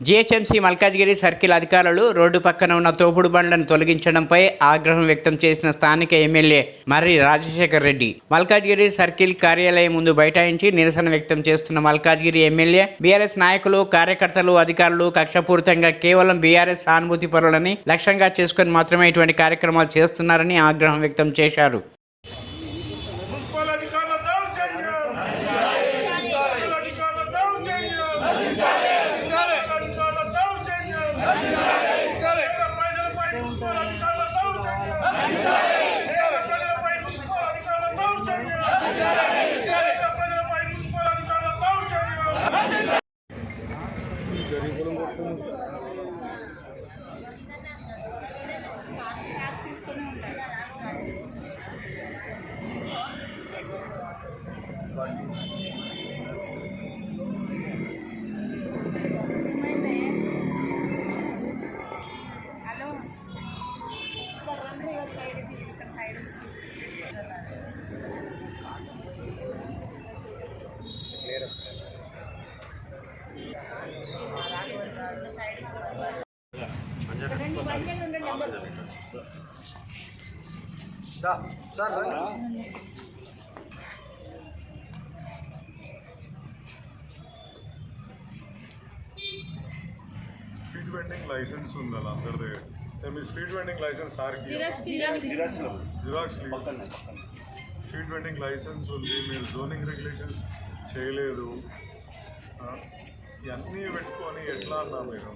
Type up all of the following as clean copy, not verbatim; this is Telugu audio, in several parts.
జీహెచ్ఎంసీ మల్కాజ్గిరి సర్కిల్ అధికారులు రోడ్డు పక్కన ఉన్న తోపుడు బండ్లను తొలగించడంపై ఆగ్రహం వ్యక్తం చేసిన స్థానిక ఎమ్మెల్యే మర్రి రాజశేఖర్ రెడ్డి మల్కాజ్గిరి సర్కిల్ కార్యాలయం ముందు బైఠాయించి నిరసన వ్యక్తం చేస్తున్న మల్కాజ్గిరి ఎమ్మెల్యే బీఆర్ఎస్ నాయకులు, కార్యకర్తలు, అధికారులు కక్షపూరితంగా కేవలం బీఆర్ఎస్ సానుభూతి పరులని లక్ష్యంగా చేసుకుని మాత్రమే ఇటువంటి కార్యక్రమాలు చేస్తున్నారని ఆగ్రహం వ్యక్తం చేశారు. స్ట్రీట్ వెండింగ్ లైసెన్స్ ఉంది అలా అందరిదే. మీ స్ట్రీట్ వెండింగ్ లైసెన్స్ సార్కి జిరాక్స్ స్ట్రీట్ వెండింగ్ లైసెన్స్ ఉంది, మీరు జోనింగ్ రెగ్యులేషన్స్ చేయలేదు, ఇవన్నీ పెట్టుకొని ఎట్లా అన్నా మీరు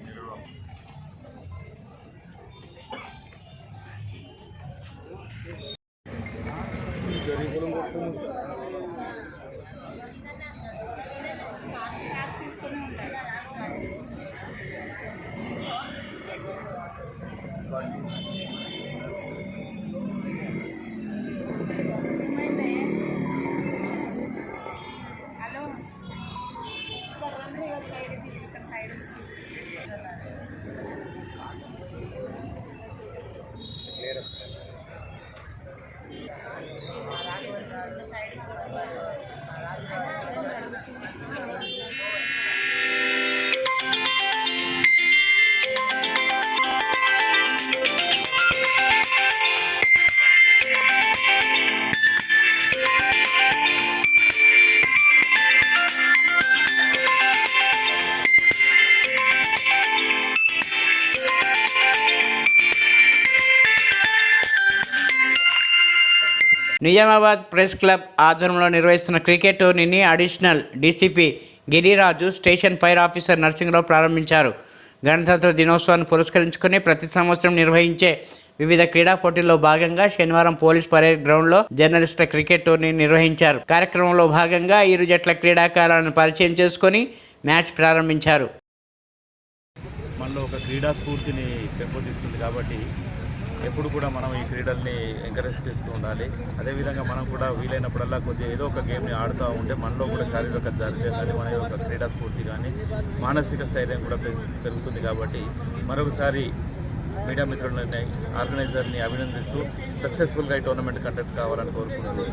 నిజామాబాద్ ప్రెస్ క్లబ్ ఆధ్వర్యంలో నిర్వహిస్తున్న క్రికెట్ టోర్నీని additional DCP Giriraju, station fire officer Narsingrao ప్రారంభించారు. గణతంత్ర దినోత్సవాన్ని పురస్కరించుకుని ప్రతి సంవత్సరం నిర్వహించే వివిధ క్రీడా పోటీల్లో భాగంగా శనివారం పోలీస్ పరేడ్ గ్రౌండ్లో జర్నలిస్టుల క్రికెట్ టోర్నీని నిర్వహించారు. కార్యక్రమంలో భాగంగా ఇరు జట్ల క్రీడాకారులను పరిచయం చేసుకుని మ్యాచ్ ప్రారంభించారు. మనలో ఒక క్రీడా స్ఫూర్తిని పెంపొందిస్తుంది కాబట్టి ఎప్పుడు కూడా మనం ఈ క్రీడల్ని ఎంకరేజ్ చేస్తూ ఉండాలి. అదేవిధంగా మనం కూడా వీలైనప్పుడల్లా కొద్దిగా ఏదో ఒక గేమ్ని ఆడుతూ ఉంటే మనలో కూడా శారీరక దారిద్ర్యం కానీ మన యొక్క క్రీడా స్ఫూర్తి కానీ మానసిక స్థైర్యం కూడా పెరుగుతుంది. కాబట్టి మరొకసారి మీడియా మిత్రులని, ఆర్గనైజర్ని అభినందిస్తూ సక్సెస్ఫుల్గా ఈ టోర్నమెంట్ కండక్ట్ కావాలని కోరుకుంటున్నాను.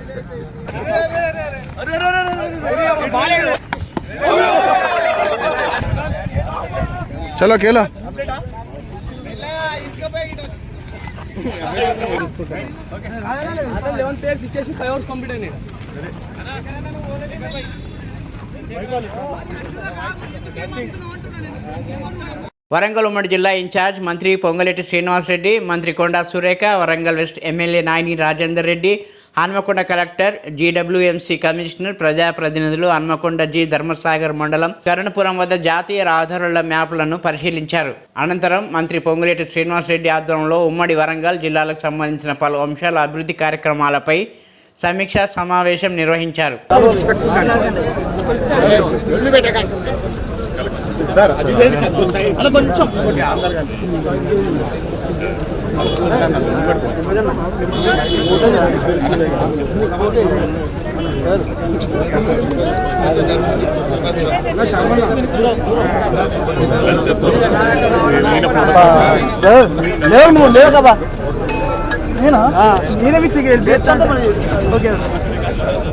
చలో కేలా వరంగల్ ఉమ్మడి జిల్లా ఇన్ఛార్జ్ మంత్రి పొంగులేటి శ్రీనివాసరెడ్డి, మంత్రి Konda Surekha, Warangal west MLA Nayini Rajender Reddy, Hanamkonda collector, GWMC commissioner, ప్రజాప్రతినిధులు హన్మకొండ జి ధర్మసాగర్ మండలం కరుణపురం వద్ద జాతీయ రహదారుల మ్యాప్లను పరిశీలించారు. అనంతరం మంత్రి పొంగులేటి శ్రీనివాసరెడ్డి ఆధ్వర్యంలో ఉమ్మడి వరంగల్ జిల్లాలకు సంబంధించిన పలు అంశాల అభివృద్ధి కార్యక్రమాలపై సమీక్షా సమావేశం నిర్వహించారు. నేనే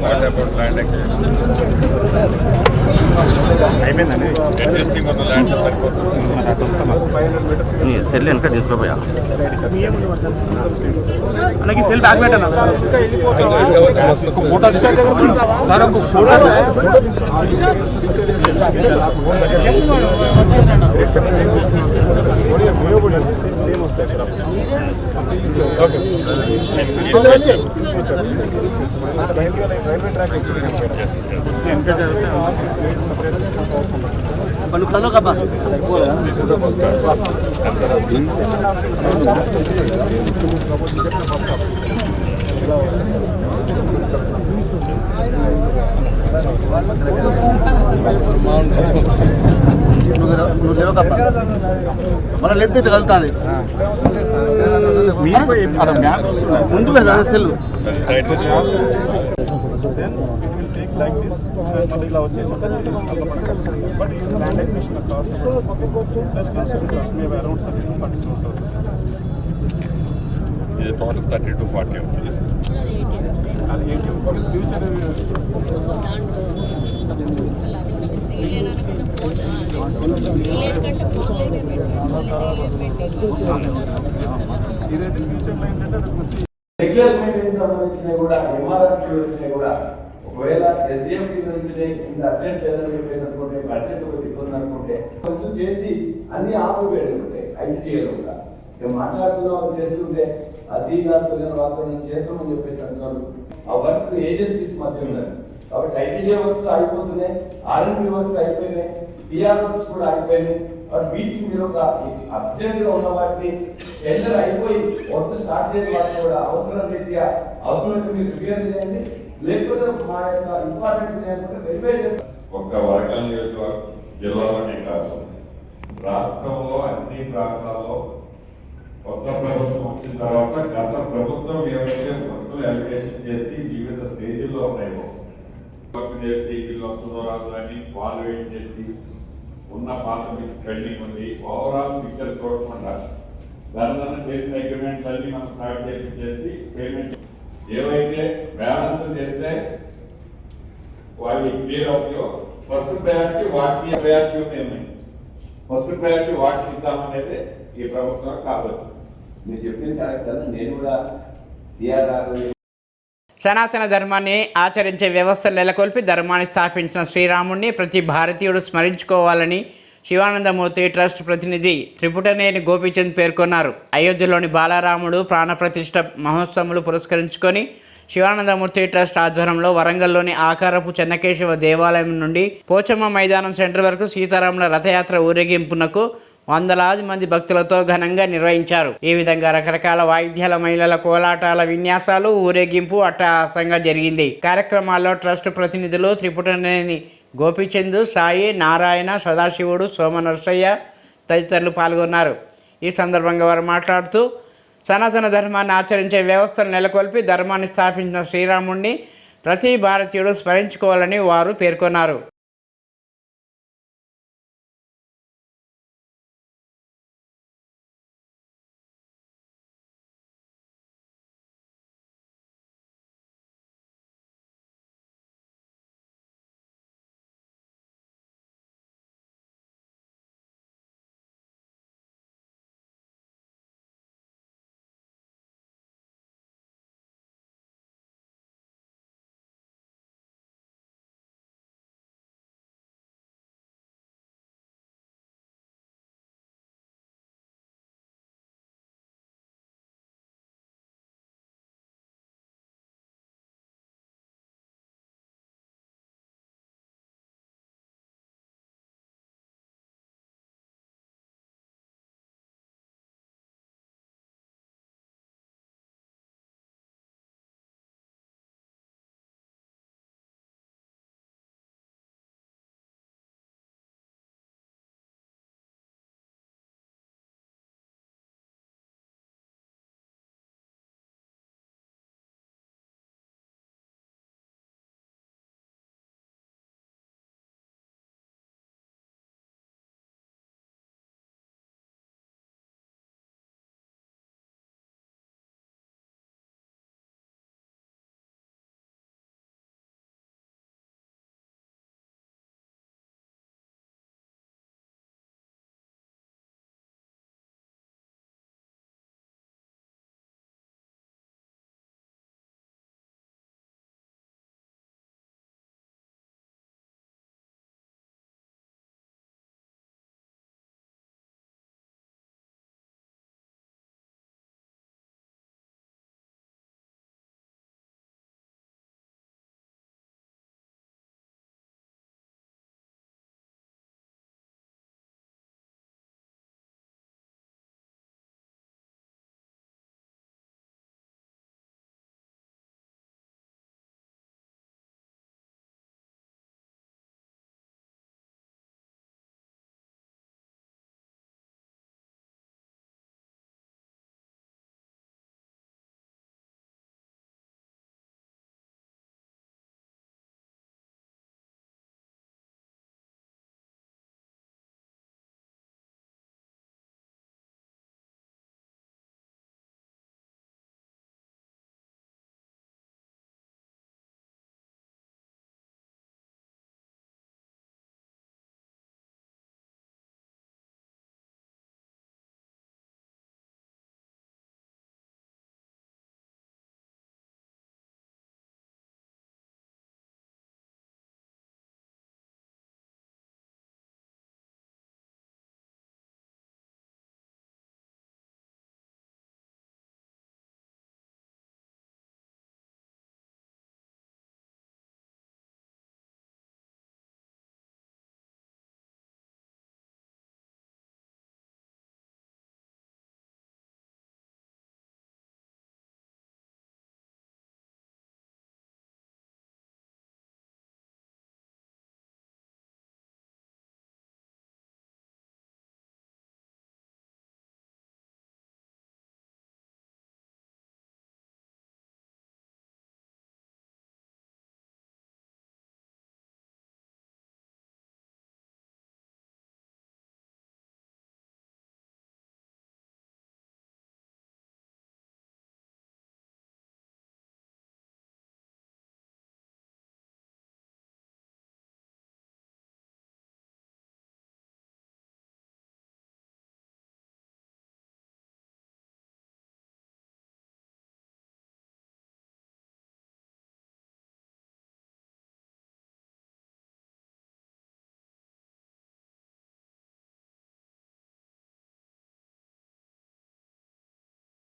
What about land acquisition? Existing on the land సరిపోతుంది. సెల్ వెనక తీసుకోపోయా అలాగే సెల్ బ్యాక్ పెట్టాను This is the first time. నువ్వు లేవు కప్ప మన లెఫ్ట్ ఇటు వెళ్తాను ముందు సెల్లు Side is ఇలా వచ్చేసి but land acquisition cost plus construction cost మేము అరౌండ్ 30 to 40 crores ఇది టోటల్ 30 to 40 అవుతుంది. అది 80 ఫ్యూచర్ ఇదైతే ఫ్యూచర్లో ఏంటంటే అది వచ్చి రెగ్యులర్ మెయింటెనెన్స్ సంబంధించినవి కూడా ఎంఆర్ఆర్కి వచ్చినాయి కూడా ఒకవేళ ఎస్డిఎం కింద నుంచి ఇంత అర్జెంట్ లేదని చెప్పేసి అనుకుంటే అర్జెంట్ ఒక ఇబ్బంది అనుకుంటే ఫస్ట్ చేసి అన్ని ఆపువేయడం ఉంటాయి ఐటీఏలో కూడా ఇక మాట్లాడుతున్నాం చేస్తుంటే ఆ సీ గారితో వాళ్ళతో నేను చేస్తామని చెప్పేసి అంటున్నారు. ఆ వర్క్ ఏజెన్సీస్ మధ్య ఉన్నది కాబట్టి ఐటీడీఏ వర్క్స్ అయిపోతున్నాయి, ఆర్ఎంపీ వర్క్స్ అయిపోయినాయి, పిఆర్ వర్క్స్ కూడా అయిపోయినాయి. బట్ వీటికి మీరు ఒక అర్జెంట్ గా ఉన్న వాటిని టెండర్ అయిపోయి వర్క్ స్టార్ట్ చేయడం వాటిని కూడా అవసరం రీత్యా అవసరమైతే మీరు రివ్యూ చేయండి, లేకపోతే మా యొక్క ఇంపార్టెంట్ లేకపోతే వెరిఫై చేస్తాం. ఒక్క వరంగల్ నియోజకవర్గం జిల్లాలోనే కాదు, రాష్ట్రంలో అన్ని ప్రాంతాల్లో కొత్త ప్రభుత్వం వచ్చిన తర్వాత గత ప్రభుత్వం ఏవైతే వర్కులు అలికేషన్ చేసి వివిధ స్టేజీల్లో ఉన్నాయో వర్క్ చేసి వీళ్ళు సుధరాజులని వాల్యుయేట్ చేసి ఉన్న పాత బిల్స్ పెండింగ్ ఉంది, ఓవరాల్ పిక్చర్ చూడకుండా ధరదన చేసిన అగ్రిమెంట్ అన్ని మనం స్టార్ట్ చేసి పేమెంట్ ఏవైతే బ్యాలెన్స్ చేస్తే వాటికి క్లియర్ అవుతాయో ఫస్ట్ ప్రయారిటీ వాటికి ఉన్నాయి. ఫస్ట్ ప్రయారిటీ వాటికి ఇద్దామనేది ఈ ప్రభుత్వం కావచ్చు. మీరు చెప్పిన కరెక్ట్. నేను కూడా సిఆర్ఆర్ సనాతన ధర్మాన్ని ఆచరించే వ్యవస్థ నెలకొల్పి ధర్మాన్ని స్థాపించిన శ్రీరాముడిని ప్రతి భారతీయుడు స్మరించుకోవాలని శివానందమూర్తి ట్రస్ట్ ప్రతినిధి త్రిపుటనేని గోపీచంద్ పేర్కొన్నారు. అయోధ్యలోని బాలరాముడు ప్రాణప్రతిష్ఠ మహోత్సవాలు పురస్కరించుకొని శివానందమూర్తి ట్రస్ట్ ఆధ్వర్యంలో వరంగల్లోని ఆకారపు చెన్నకేశవ దేవాలయం నుండి పోచమ్మ మైదానం సెంటర్ వరకు సీతారాముల రథయాత్ర ఊరేగింపునకు వందలాది మంది భక్తులతో ఘనంగా నిర్వహించారు. ఈ విధంగా రకరకాల వాయిద్యాల మహిళల కోలాటాల విన్యాసాలు ఊరేగింపు అట్టహాసంగా జరిగింది. కార్యక్రమాల్లో ట్రస్ట్ ప్రతినిధులు త్రిపుటనేని గోపీచంద్, సాయి, నారాయణ, సదాశివుడు, సోమనరసయ్య తదితరులు పాల్గొన్నారు. ఈ సందర్భంగా వారు మాట్లాడుతూ సనాతన ధర్మాన్ని ఆచరించే వ్యవస్థను నెలకొల్పి ధర్మాన్ని స్థాపించిన శ్రీరాముడిని ప్రతి భారతీయుడు స్మరించుకోవాలని వారు పేర్కొన్నారు.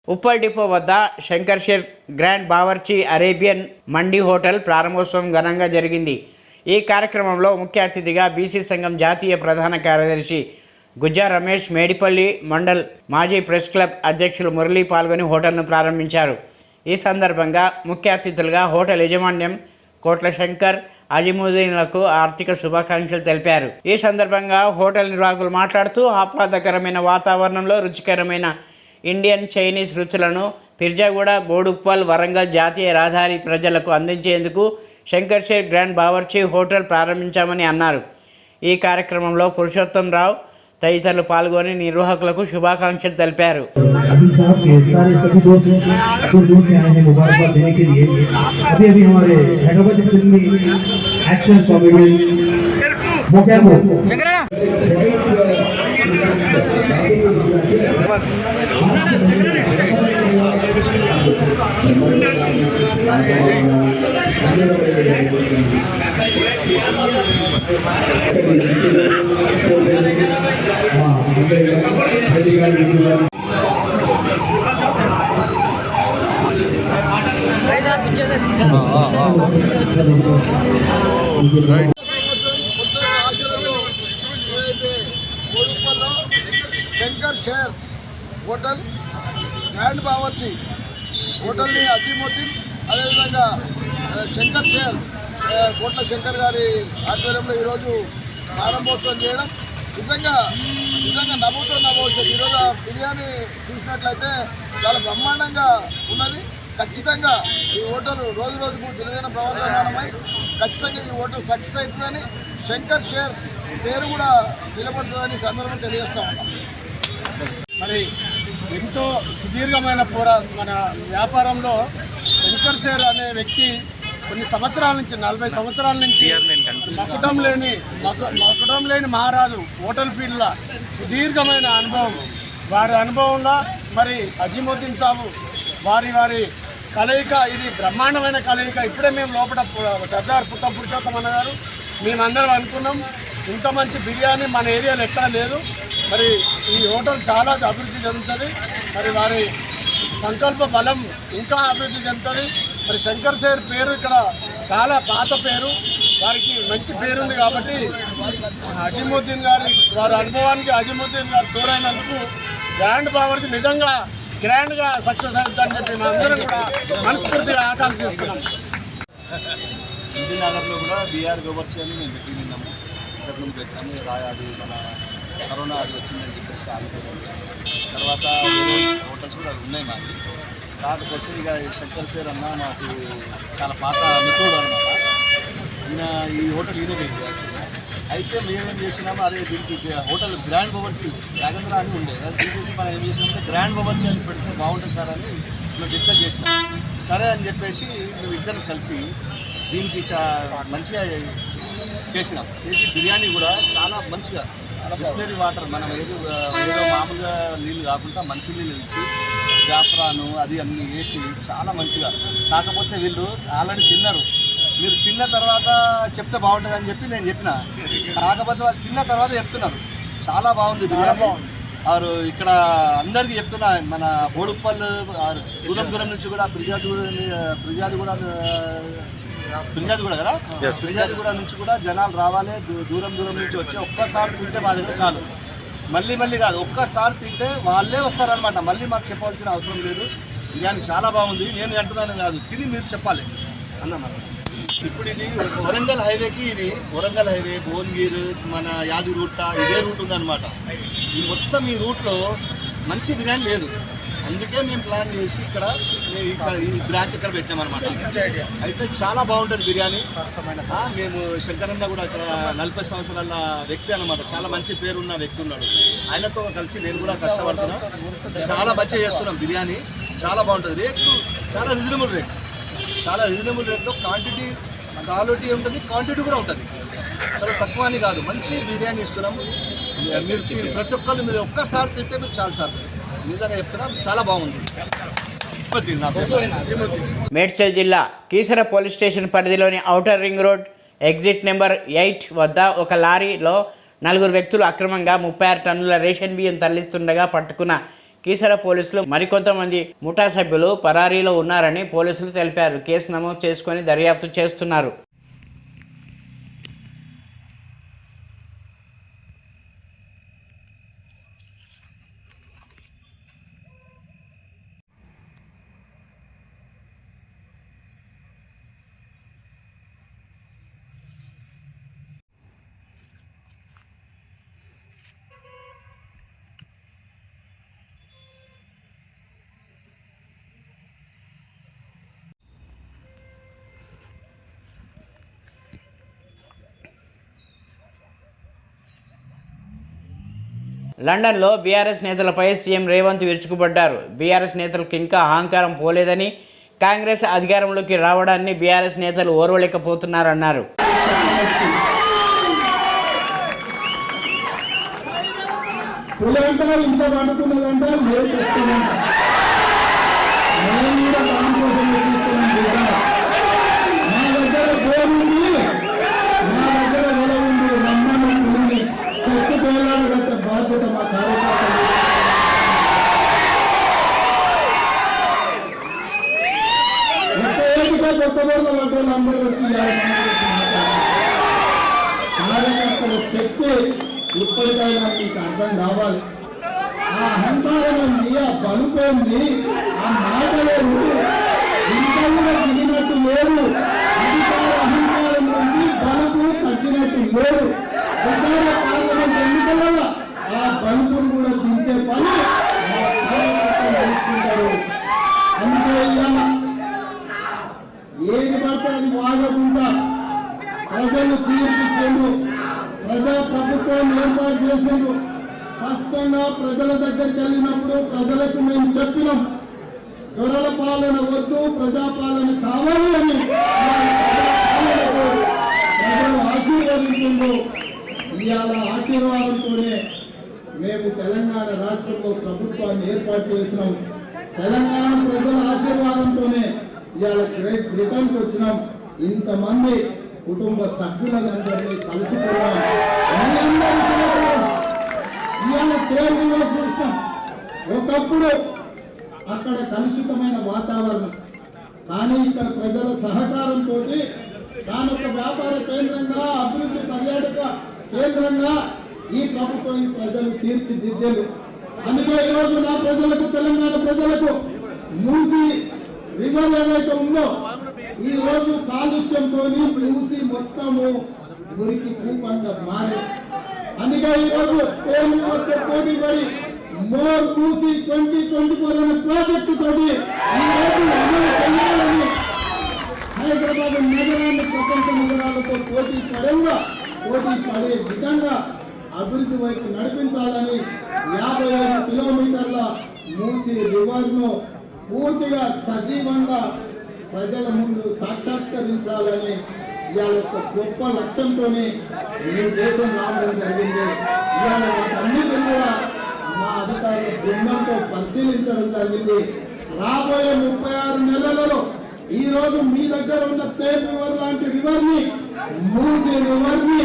ఉప్పల్ డిపో వద్ద Shankar Sher grand Bawarchi Arabian mandi hotel ప్రారంభోత్సవం ఘనంగా జరిగింది. ఈ కార్యక్రమంలో ముఖ్య అతిథిగా బీసీ సంఘం జాతీయ ప్రధాన కార్యదర్శి గుజ్జా రమేష్, మేడిపల్లి మండల్ మాజీ ప్రెస్ క్లబ్ అధ్యక్షులు మురళి పాల్గొని హోటల్ను ప్రారంభించారు. ఈ సందర్భంగా ముఖ్య అతిథులుగా హోటల్ యాజమాన్యం కోట్ల శంకర్, అజిముద్దీన్లకు ఆర్థిక శుభాకాంక్షలు తెలిపారు. ఈ సందర్భంగా హోటల్ నిర్వాహకులు మాట్లాడుతూ ఆహ్లాదకరమైన వాతావరణంలో రుచికరమైన ఇండియన్, చైనీస్ రుచులను పిర్జాగూడ, బోడుప్పల్, వరంగల్ జాతీయ రహదారి ప్రజలకు అందించేందుకు శంకర్ షేర్ గ్రాండ్ బావర్చి హోటల్ ప్రారంభించామని అన్నారు. ఈ కార్యక్రమంలో పురుషోత్తం రావు తదితరులు పాల్గొని నిర్వాహకులకు శుభాకాంక్షలు తెలిపారు. శంకర్ షేర్ హోటల్ గ్రాండ్ బావర్చి హోటల్ని అజీముద్దీన్, అదేవిధంగా శంకర్ షేర్ కోట్ల శంకర్ గారి ఆధ్వర్యంలో ఈరోజు ప్రారంభోత్సవం చేయడం నిజంగా నవ్వుతో నవ్వచ్చు. ఈరోజు బిర్యానీ చూసినట్లయితే చాలా బ్రహ్మాండంగా ఉన్నది. ఖచ్చితంగా ఈ హోటల్ రోజు రోజుకు దినదిన ప్రవర్తమానమై ఖచ్చితంగా ఈ హోటల్ సక్సెస్ అవుతుందని, శంకర్ షేర్ పేరు కూడా నిలబడుతుందని సందర్భం తెలియజేస్తా ఉన్నాం. మరి ఎంతో సుదీర్ఘమైన మన వ్యాపారంలో శంకర్ షేర్ అనే వ్యక్తి కొన్ని సంవత్సరాల నుంచి 40 సంవత్సరాల నుంచి మకుటం లేని మహారాజు హోటల్ ఫీల్డ్లో సుదీర్ఘమైన అనుభవం. వారి అనుభవంలో మరి అజిముద్దీన్ సాబు వారి కలయిక, ఇది బ్రహ్మాండమైన కలయిక. ఇప్పుడే మేము లోపల సర్దార్ పురుషోత్తం అన్న గారు మేమందరం అనుకున్నాం, ఇంత మంచి బిర్యానీ మన ఏరియాలో ఎక్కడ లేదు. మరి ఈ హోటల్ చాలా అభివృద్ధి చెందుతుంది. మరి వారి సంకల్ప బలం ఇంకా అభివృద్ధి చెందుతుంది. మరి శంకర్ షేర్ పేరు ఇక్కడ చాలా పాత పేరు, వారికి మంచి పేరుంది కాబట్టి అజిముద్దీన్ వారి అనుభవానికి అజిముద్దీన్ గారు తోడైనందుకు గ్రాండ్ బావర్చి నిజంగా గ్రాండ్గా సక్సెస్ అవుతుందని చెప్పి మేమందరం కూడా మనస్ఫూర్తిగా ఆకాంక్షిస్తున్నాం. ఇంటి నగర్లో కూడా బీఆర్ బావర్చి అని మేము పెట్టినాము, ఇంతకుముందు పెట్టాము. అది మన కరోనా అది వచ్చిందని చెప్పేసి ఆగిపోయింది. తర్వాత హోటల్స్ కూడా ఉన్నాయి మాకు. కాకపోతే ఇక శంకర్ షేర్ అన్న మాకు చాలా పాత మిత్రుడు అనమాట. ఈయన ఈ హోటల్ ఈయనదే. అయితే మేమేం చేసినాము, అదే దీనికి హోటల్ గ్రాండ్ బావర్చి రాగేంద్ర అని ఉండే, దీనికి మనం ఏం చేసినామంటే గ్రాండ్ బావర్చి అని పెడితే బాగుంటుంది సార్ అని మేము డిస్కస్ చేసినాం. సరే అని చెప్పేసి మేము ఇద్దరం కలిసి దీనికి మంచిగా చేసినాం. చేసి బిర్యానీ కూడా చాలా మంచిగా బిస్లరీ వాటర్, మనం ఏదో మామూలుగా నీళ్ళు కాకుండా మంచి నీళ్ళు ఇచ్చి జాఫ్రాను అది అన్నీ వేసి చాలా మంచిగా. కాకపోతే వీళ్ళు ఆల్రెడీ తిన్నారు, మీరు తిన్న తర్వాత చెప్తే బాగుంటుంది అని చెప్పి నేను చెప్పిన. కాకపోతే వాళ్ళు తిన్న తర్వాత చెప్తున్నారు చాలా బాగుంది బిర్యానీ. వారు ఇక్కడ అందరికీ చెప్తున్నా, మన బోడుప్పల్ దూరం నుంచి కూడా ఫిర్యాదుగూడ కదా, ఫిర్యాదుగూడ నుంచి కూడా జనాలు రావాలి, దూరం నుంచి వచ్చి ఒక్కసారి తింటే మా దగ్గర చాలు. మళ్ళీ కాదు, ఒక్కసారి తింటే వాళ్ళే వస్తారనమాట. మళ్ళీ మాకు చెప్పవలసిన అవసరం లేదు. బిర్యానీ చాలా బాగుంది, నేను అంటున్నాను కాదు, తిని మీరు చెప్పాలి అన్నమాట. ఇప్పుడు ఇది వరంగల్ హైవేకి, ఇది వరంగల్ హైవే, భువనగిర్, మన యాదగిరిగుట్ట ఇదే రూట్ ఉందన్నమాట. ఈ మొత్తం ఈ రూట్లో మంచి బిర్యానీ లేదు. అందుకే మేము ప్లాన్ చేసి ఇక్కడ ఈ బ్రాంచ్ ఇక్కడ పెట్టామన్నమాట. అయితే చాలా బాగుంటుంది బిర్యానీ. మేము శంకరన్న కూడా ఇక్కడ 40 సంవత్సరాల వ్యక్తి అనమాట, చాలా మంచి పేరున్న వ్యక్తి ఉన్నాడు. ఆయనతో కలిసి నేను కూడా కష్టపడుతున్నా, చాలా మంచిగా చేస్తున్నాం బిర్యానీ. చాలా బాగుంటుంది. రేట్ చాలా రీజనబుల్ రేట్లో క్వాలిటీ ఉంటుంది, క్వాంటిటీ కూడా ఉంటుంది. చాలా తక్కువ అని కాదు, మంచి బిర్యానీ ఇస్తున్నాం. మీరు ప్రతి ఒక్కళ్ళు మీరు ఒక్కసారి తింటే మీరు చాలా సార్ నిజంగా చెప్తున్నా, చాలా బాగుంది. మేడ్చల్ జిల్లా కీసర పోలీస్ స్టేషన్ పరిధిలోని outer ring road exit number 8 వద్ద ఒక లారీలో 4 వ్యక్తులు అక్రమంగా 36 టన్నుల రేషన్ బియ్యం తరలిస్తుండగా పట్టుకున్న కీసర పోలీసులు మరికొంతమంది ముఠా సభ్యులు పరారీలో ఉన్నారని పోలీసులు తెలిపారు. కేసు నమోదు చేసుకొని దర్యాప్తు చేస్తున్నారు. లండన్లో బీఆర్ఎస్ నేతలపై సీఎం రేవంత్ విరుచుకుపడ్డారు. బీఆర్ఎస్ నేతలకు ఇంకా అహంకారం పోలేదని, కాంగ్రెస్ అధికారంలోకి రావడాన్ని బీఆర్ఎస్ నేతలు ఓర్వలేకపోతున్నారన్నారు. కార్యకర్తల శక్తి ఇప్పటికైనా మీకు అర్థం కావాలి. ఆ అహంకారం ఉంది, ఆ బలుపేంది, ఆ మాటలేదు, ఇంట్లో దిగినట్టు లేదు. అధికార అహంకారం నుంచి బలుపు తగ్గినట్టు లేదు. పార్లమెంట్ ఎన్నికలలో ఆ బలుపును కూడా దించే పని ఆ కార్యకర్తలు తెలుసుకుంటారు. అందుకే ఏది పడితే అది వాగకుండా ప్రజలు తీర్పిచ్చేందు, ప్రజా ప్రభుత్వాన్ని ఏర్పాటు చేసేందు, స్పష్టంగా ప్రజల దగ్గరికి వెళ్ళినప్పుడు ప్రజలకు మేము చెప్పినాం, దొరల పాలన వద్దు, ప్రజాపాలన కావాలి అని ప్రజలు ఆశీర్వదించిండు. ఇవాళ ఆశీర్వాదంతోనే మేము తెలంగాణ రాష్ట్రంలో ప్రభుత్వాన్ని ఏర్పాటు చేసినాం. తెలంగాణ ప్రజల ఆశీర్వాదంతోనే ఇవాళ గ్రేట్ బ్రిటన్కి వచ్చినాం. ఇంతమంది కుటుంబ సభ్యులందరినీ కలుసుకున్నాం. ఇవాళ కేరళలో చూస్తాం, ఒకప్పుడు అక్కడ కలుషితమైన వాతావరణం, కానీ ఇక్కడ ప్రజల సహకారంతో దాని ఒక వ్యాపార కేంద్రంగా, అభివృద్ధి పర్యాటక కేంద్రంగా ఈ ప్రభుత్వం ఈ ప్రజలు తీర్చిదిద్దేది. అందుకే ఈరోజు నా ప్రజలకు, తెలంగాణ ప్రజలకు మూసి రివర్ ఏదైతే ఉందో ఈ రోజు కాలుష్యంతో మూసి మొత్తము మురికి కూపంగా మారి, అందుకే ఈరోజు పోటీ పడి మోర్ మూసి 2024 అనే ప్రాజెక్టు తోటి ఈరోజు అమలు చేయాలని హైదరాబాద్ నగరాన్ని ప్రపంచ నగరాలతో పోటీ పడే విధంగా అభివృద్ధి వైపు నడిపించాలని 55 కిలోమీటర్ల మూసి రివర్ను పూర్తిగా సజీవంగా ప్రజల ముందు సాక్షాత్కరించాలని ఇవాళ ఒక గొప్ప లక్ష్యంతోనే ఈ దేశం రావడం జరిగింది. ఇవాళ వాటన్నిటిని కూడా మా అధికారుల బృందంతో పరిశీలించడం జరిగింది. రాబోయే 36 నెలలలో ఈ రోజు మీ దగ్గర ఉన్న తేజ్ రివర్ లాంటి రివర్ని, మూసి రివర్ని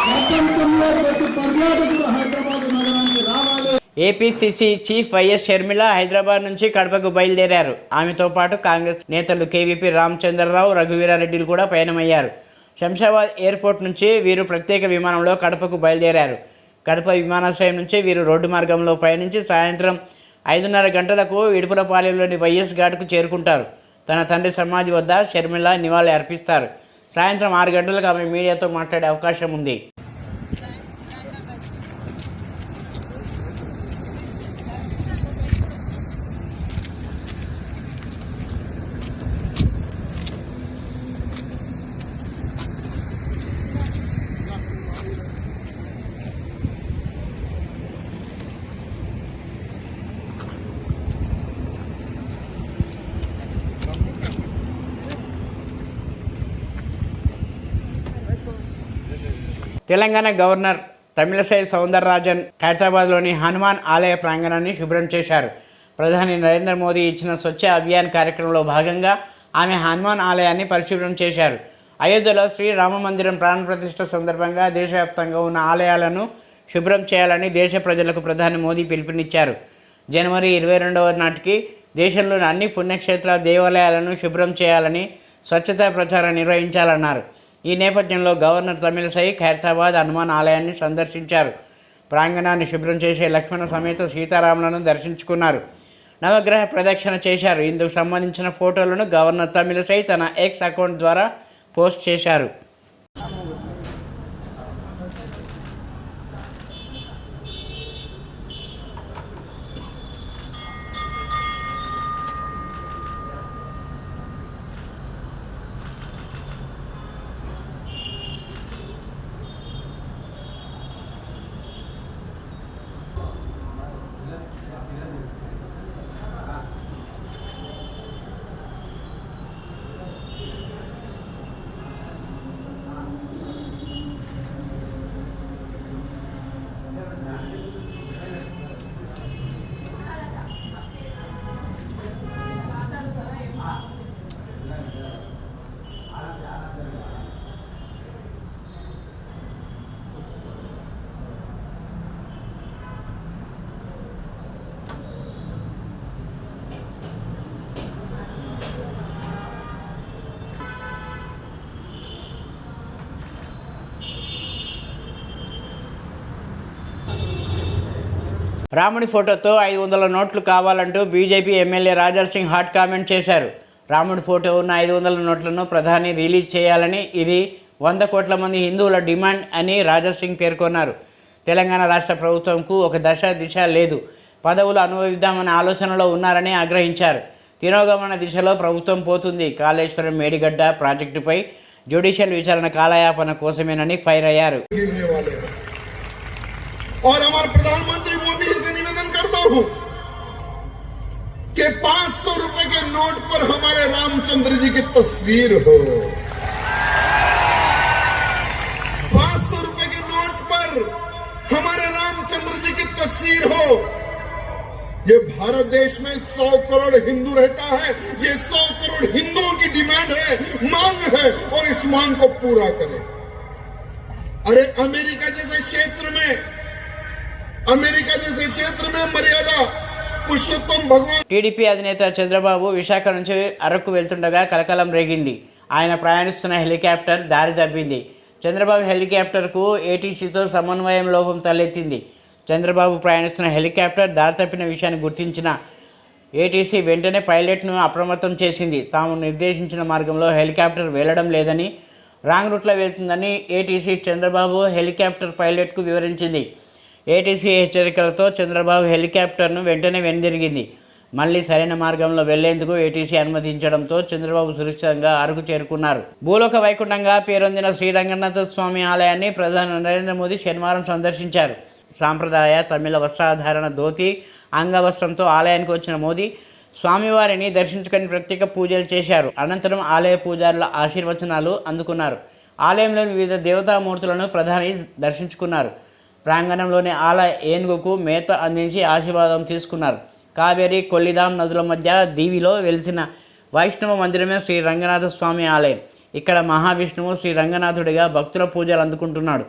ప్రపంచంలో ప్రతి పర్యాటకుడు హైదరాబాద్ నగరానికి రావాలి. APCC chief YS Sharmila Hyderabad నుంచి కడపకు బయలుదేరారు. ఆమెతో పాటు కాంగ్రెస్ నేతలు కేవీపీ రామచంద్రరావు, రఘువీరారెడ్డిలు కూడా పయనమయ్యారు. శంషాబాద్ ఎయిర్పోర్ట్ నుంచి వీరు ప్రత్యేక విమానంలో కడపకు బయలుదేరారు. కడప విమానాశ్రయం నుంచి వీరు రోడ్డు మార్గంలో పయనించి సాయంత్రం 5:30 గంటలకు ఇడుపులపాలెంలోని వైఎస్ ఘాట్కు చేరుకుంటారు. తన తండ్రి సమాధి వద్ద షర్మిల నివాళి అర్పిస్తారు. సాయంత్రం 6 గంటలకు ఆమె మీడియాతో మాట్లాడే అవకాశం ఉంది. తెలంగాణ గవర్నర్ తమిళసై సౌందరరాజన్ హైదరాబాద్లోని హనుమాన్ ఆలయ ప్రాంగణాన్ని శుభ్రం చేశారు. ప్రధాని నరేంద్ర మోదీ ఇచ్చిన స్వచ్ఛ అభియాన్ కార్యక్రమంలో భాగంగా ఆమె హనుమాన్ ఆలయాన్ని పరిశుభ్రం చేశారు. అయోధ్యలో శ్రీరామ మందిరం ప్రాణ ప్రతిష్ఠ సందర్భంగా దేశవ్యాప్తంగా ఉన్న ఆలయాలను శుభ్రం చేయాలని దేశ ప్రజలకు ప్రధాని మోదీ పిలుపునిచ్చారు. జనవరి 22వ నాటికి దేశంలోని అన్ని పుణ్యక్షేత్ర దేవాలయాలను శుభ్రం చేయాలని స్వచ్ఛతా ప్రచారం నిర్వహించాలన్నారు. ఈ నేపథ్యంలో గవర్నర్ తమిళసై ఖైరతాబాద్ హనుమాన్ ఆలయాన్ని సందర్శించారు. ప్రాంగణాన్ని శుభ్రం చేసే లక్ష్మణ సమేత సీతారాములను దర్శించుకున్నారు. నవగ్రహ ప్రదక్షిణ చేశారు. ఇందుకు సంబంధించిన ఫోటోలను గవర్నర్ తమిళసై తన ఎక్స్ అకౌంట్ ద్వారా పోస్ట్ చేశారు. రాముడి ఫోటోతో 500 నోట్లు కావాలంటూ BJP MLA Raja Singh hot comment చేశారు. రాముడి ఫోటో ఉన్న 500 నోట్లను ప్రధాని రిలీజ్ చేయాలని, ఇది 100 కోట్ల మంది హిందువుల డిమాండ్ అని రాజాసింగ్ పేర్కొన్నారు. తెలంగాణ రాష్ట్ర ప్రభుత్వంకు ఒక దశ దిశ లేదు, పదవులు అనుభవిద్దామనే ఆలోచనలో ఉన్నారని ఆగ్రహించారు. తిరోగమన దిశలో ప్రభుత్వం పోతుంది. కాళేశ్వరం మేడిగడ్డ ప్రాజెక్టుపై జ్యుడిషియల్ విచారణ కాలయాపన కోసమేనని ఫైర్ అయ్యారు. और हमारे प्रधानमंत्री मोदी से निवेदन करता हूं कि 500 रुपए के नोट पर हमारे रामचंद्र जी की तस्वीर हो। 500 रुपए के नोट पर हमारे रामचंद्र जी की तस्वीर हो। ये भारत देश में 100 करोड़ हिंदू रहता है। ये 100 करोड़ हिंदुओं की डिमांड है, मांग है, और इस मांग को पूरा करें। अरे अमेरिका जैसे क्षेत्र में मर्यादा पुरुषोत्तम भगवान. టీడీపీ అధినేత చంద్రబాబు విశాఖ నుంచి అరకు వెళ్తుండగా కలకలం రేగింది. ఆయన ప్రయాణిస్తున్న హెలికాప్టర్ దారి తప్పింది. చంద్రబాబు హెలికాప్టర్కు ఏటీసీతో సమన్వయం లోపం తలెత్తింది. చంద్రబాబు ప్రయాణిస్తున్న హెలికాప్టర్ దారి తప్పిన విషయాన్ని గుర్తించిన ఏటీసీ వెంటనే పైలట్ను అప్రమత్తం చేసింది. తాము నిర్దేశించిన మార్గంలో హెలికాప్టర్ వెళ్లడం లేదని, రాంగ్ రూట్లో వెళ్తుందని ఏటీసీ చంద్రబాబు హెలికాప్టర్ పైలట్కు వివరించింది. ఏటీసీ హెచ్చరికలతో చంద్రబాబు హెలికాప్టర్ను వెంటనే వెనుదిరిగింది. మళ్ళీ సరైన మార్గంలో వెళ్లేందుకు ఏటీసీ అనుమతించడంతో చంద్రబాబు సురక్షితంగా అరకు చేరుకున్నారు. భూలోక వైకుంఠంగా పేరొందిన శ్రీరంగనాథ స్వామి ఆలయాన్ని ప్రధాని నరేంద్ర మోదీ శనివారం సందర్శించారు. సాంప్రదాయ తమిళ వస్త్రధారణ ధోతి, అంగవస్త్రంతో ఆలయానికి వచ్చిన మోదీ స్వామివారిని దర్శించుకొని ప్రత్యేక పూజలు చేశారు. అనంతరం ఆలయ పూజారుల ఆశీర్వచనాలు అందుకున్నారు. ఆలయంలోని వివిధ దేవతామూర్తులను ప్రధాని దర్శించుకున్నారు. ప్రాంగణంలోని ఆలయ ఏనుగుకు మేత అందించి ఆశీర్వాదం తీసుకున్నారు. కావేరి, కొల్లిదాం నదుల మధ్య దీవిలో వెలిసిన వైష్ణవ మందిరమే శ్రీ రంగనాథ స్వామి ఆలయం. ఇక్కడ మహావిష్ణువు శ్రీ రంగనాథుడిగా భక్తుల పూజలు అందుకుంటున్నాడు.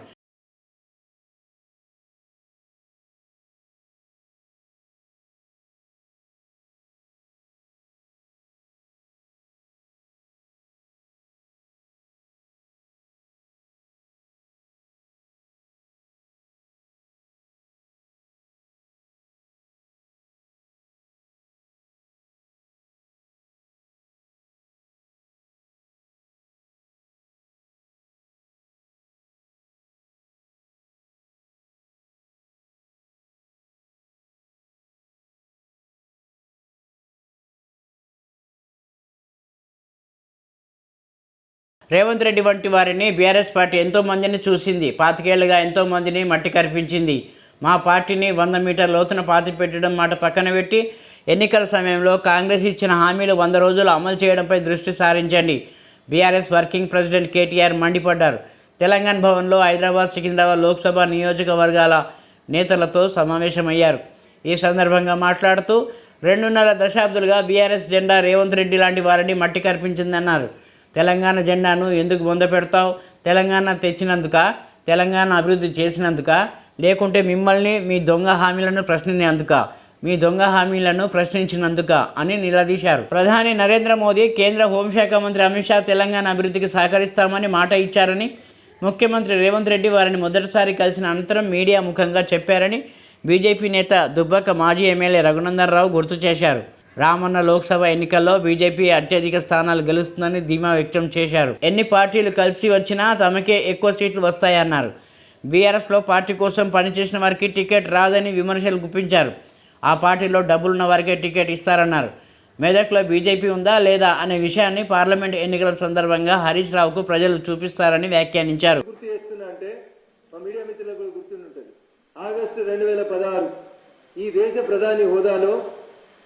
రేవంత్ రెడ్డి వంటి వారిని బీఆర్ఎస్ పార్టీ ఎంతోమందిని చూసింది. 25 ఏళ్లుగా ఎంతోమందిని మట్టి కరిపించింది. మా పార్టీని 100 మీటర్ల లోతున పాతి పెట్టడం మాట పక్కన పెట్టి ఎన్నికల సమయంలో కాంగ్రెస్ ఇచ్చిన హామీలు 100 రోజులు అమలు చేయడంపై దృష్టి సారించండి. బీఆర్ఎస్ వర్కింగ్ ప్రెసిడెంట్ కేటీఆర్ మండిపడ్డారు. తెలంగాణ భవన్లో హైదరాబాద్, సికింద్రాబాద్ లోక్సభ నియోజకవర్గాల నేతలతో సమావేశమయ్యారు. ఈ సందర్భంగా మాట్లాడుతూ 2.5 దశాబ్దాలుగా బీఆర్ఎస్ జెండా రేవంత్ రెడ్డి లాంటి వారిని మట్టి కరిపించిందన్నారు. తెలంగాణ జెండాను ఎందుకు బొంద పెడతావు? తెలంగాణ తెచ్చినందుక? తెలంగాణ అభివృద్ధి చేసినందుక? లేకుంటే మిమ్మల్ని మీ దొంగ హామీలను ప్రశ్నించినందుక అని నిలదీశారు. ప్రధాని నరేంద్ర మోదీ, కేంద్ర హోంశాఖ మంత్రి అమిత్ షా తెలంగాణ అభివృద్ధికి సహకరిస్తామని మాట ఇచ్చారని, ముఖ్యమంత్రి రేవంత్ రెడ్డి వారిని మొదటిసారి కలిసిన అనంతరం మీడియా ముఖంగా చెప్పారని బీజేపీ నేత దుబ్బాక మాజీ ఎమ్మెల్యే రఘునందన్ రావు గుర్తు చేశారు. రామన్న లోక్సభ ఎన్నికల్లో బీజేపీ అత్యధిక స్థానాలు గెలుస్తుందని ధీమా వ్యక్తం చేశారు. ఎన్ని పార్టీలు కలిసి వచ్చినా తమకే ఎక్కువ సీట్లు వస్తాయన్నారు. బీఆర్ఎస్లో పార్టీ కోసం పనిచేసిన వారికి టికెట్ రాదని విమర్శలు గుప్పించారు. ఆ పార్టీలో డబ్బులున్న వారికే టికెట్ ఇస్తారన్నారు. మెదక్లో బీజేపీ ఉందా లేదా అనే విషయాన్ని పార్లమెంట్ ఎన్నికల సందర్భంగా హరీష్ రావుకు ప్రజలు చూపిస్తారని వ్యాఖ్యానించారు. గుర్తు చేస్తున్నా అంటే మా మీడియా మిత్రులకు కూడా గుర్తుంటుంది. ఆగస్టు 2016 ఈ దేశ ప్రధాని హోదాలో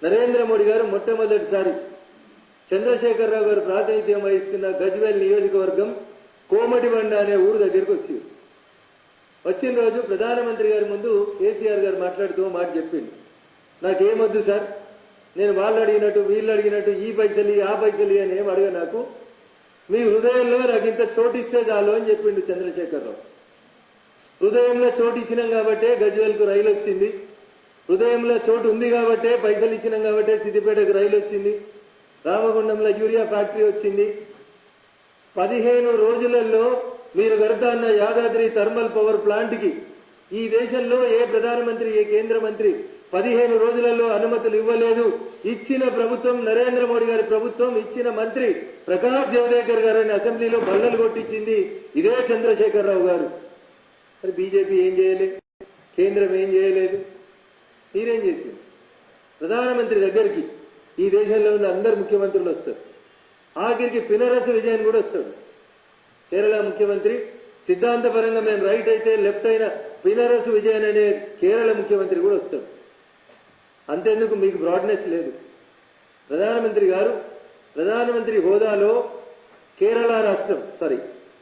నరేంద్ర మోడీ గారు మొట్టమొదటిసారి చంద్రశేఖరరావు గారు ప్రాతినిధ్యం వహిస్తున్న గజ్వేల్ నియోజకవర్గం కోమటిబండ అనే ఊరు దగ్గరికి వచ్చిన రోజు ప్రధానమంత్రి గారి ముందు కేసీఆర్ గారు మాట్లాడుతూ మాట చెప్పింది, నాకేమొద్దు సార్, నేను వాళ్ళు అడిగినట్టు వీళ్ళు అడిగినట్టు ఈ పైసలు ఆ పైసలు అని ఏం అడగ, నాకు మీ హృదయంలో నాకు ఇంత చోటిస్తే చాలు అని చెప్పిండు చంద్రశేఖరరావు. హృదయంలో చోటు ఇచ్చినాం కాబట్టే గజ్వేల్కు రైలు వచ్చింది, హృదయంలో చోటు ఉంది కాబట్టే పైసలు ఇచ్చినాం కాబట్టే సిద్దిపేటకు రైలు వచ్చింది, రామగుండంలో యూరియా ఫ్యాక్టరీ వచ్చింది. 15 రోజులలో మీరు కడతా అన్న యాదాద్రి థర్మల్ పవర్ ప్లాంట్కి ఈ దేశంలో ఏ ప్రధానమంత్రి ఏ కేంద్ర మంత్రి 15 రోజులలో అనుమతులు ఇవ్వలేదు. ఇచ్చిన ప్రభుత్వం నరేంద్ర మోడీ గారి ప్రభుత్వం, ఇచ్చిన మంత్రి ప్రకాష్ జవదేకర్ గారిని అసెంబ్లీలో బల్లలు కొట్టించింది ఇదే చంద్రశేఖరరావు గారు. మరి బీజేపీ ఏం చేయలేదు, కేంద్రం ఏం చేయలేదు, మీరేం చేసింది? ప్రధానమంత్రి దగ్గరికి ఈ దేశంలో ఉన్న అందరు ముఖ్యమంత్రులు వస్తారు, ఆఖరికి పినరస విజయన్ కూడా వస్తాడు. కేరళ ముఖ్యమంత్రి సిద్ధాంతపరంగా మేము రైట్ అయితే లెఫ్ట్ అయిన పినరస విజయన్ అనే కేరళ ముఖ్యమంత్రి కూడా వస్తాడు. అంతేందుకు మీకు బ్రాడ్నెస్ లేదు. ప్రధానమంత్రి గారు ప్రధానమంత్రి హోదాలో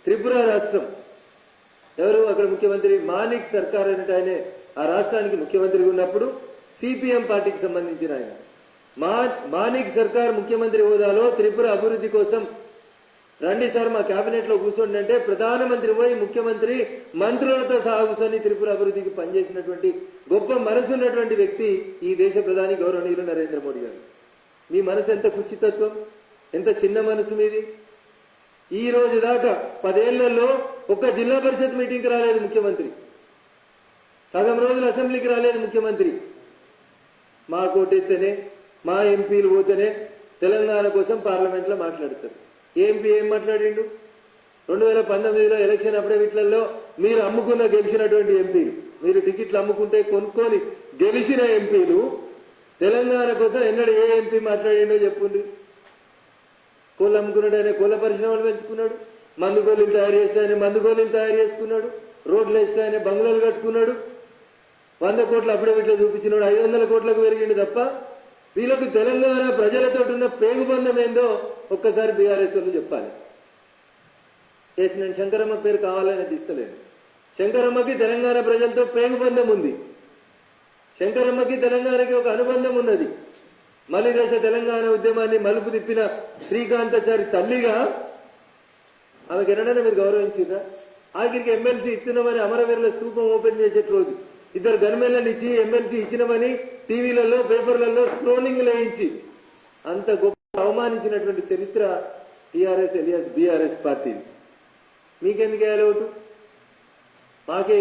త్రిపుర రాష్ట్రం ఎవరు అక్కడ ముఖ్యమంత్రి మానిక్ సర్కార్ అంటే ఆయనే ఆ రాష్ట్రానికి ముఖ్యమంత్రిగా ఉన్నప్పుడు సిపిఎం పార్టీకి సంబంధించిన ఆయన మానిక్ సర్కార్ ముఖ్యమంత్రి హోదాలో త్రిపుర అభివృద్ధి కోసం రండి సార్ మా కేబినెట్ లో కూర్చోండి అంటే ప్రధానమంత్రి పోయి ముఖ్యమంత్రి మంత్రులతో సహా కూర్చొని త్రిపుర అభివృద్ధికి పనిచేసినటువంటి గొప్ప మనసు ఉన్నటువంటి వ్యక్తి ఈ దేశ ప్రధాని గౌరవనీయులు నరేంద్ర మోడీ గారు. మీ మనసు ఎంత కుచితత్వం, ఎంత చిన్న మనసు మీది. ఈ రోజు దాకా 10 ఏళ్లలో ఒక్క జిల్లా పరిషత్ మీటింగ్కి రాలేదు ముఖ్యమంత్రి, సగం రోజులు అసెంబ్లీకి రాలేదు ముఖ్యమంత్రి. మా కోటెత్తేనే మా ఎంపీలు పోతేనే తెలంగాణ కోసం పార్లమెంట్ లో మాట్లాడతారు. ఎంపీ ఏం మాట్లాడిండు? 2019లో ఎలక్షన్ అఫిడవిట్లలో మీరు గెలిచినటువంటి ఎంపీలు, మీరు టికెట్లు అమ్ముకుంటే కొనుక్కొని గెలిచిన ఎంపీలు తెలంగాణ కోసం ఎన్నడూ ఏ ఎంపీ మాట్లాడిండో చెప్పుండ్రి. కోళ్ళు అమ్ముకున్నాడు, ఆయన కోళ్ళ పరిశ్రమలు పెంచుకున్నాడు, మందు గోళీలు తయారు చేస్తే ఆయన మందు గోళీలు తయారు చేసుకున్నాడు, రోడ్లు వేస్తే ఆయన బంగ్లాలు కట్టుకున్నాడు, 100 కోట్ల అఫిడవిట్లో చూపించినాడు, 500 కోట్లకు పెరిగిండు తప్ప వీళ్ళకు తెలంగాణ ప్రజలతో ఉన్న పేగుబంధం ఏందో ఒక్కసారి బీఆర్ఎస్ వాళ్ళు చెప్పాలి. నేను శంకరమ్మ పేరు కావాలని తీస్తలేను. శంకరమ్మకి తెలంగాణ ప్రజలతో పేగుబంధం ఉంది, శంకరమ్మకి తెలంగాణకి ఒక అనుబంధం ఉన్నది. మలిదేశ తెలంగాణ ఉద్యమాన్ని మలుపు తిప్పిన శ్రీకాంతాచారి తల్లిగా ఆమెకు ఎన్నడైనా మీరు గౌరవించారా? ఆఖరికి ఎమ్మెల్సీ ఇస్తున్నామని అమరవీరుల స్తూపం ఓపెన్ చేసే రోజు 2 గన్మెన్లను ఇచ్చి ఎమ్మెల్సీ ఇచ్చినమని టీవీలలో పేపర్లలో స్క్రోలింగ్ లేయించి అంత గొప్ప అవమానించినటువంటి చరిత్ర టీఆర్ఎస్ ఎలియాస్ బీఆర్ఎస్ పార్టీ. మీకెందుకు వేయాలి ఓటు? మాకే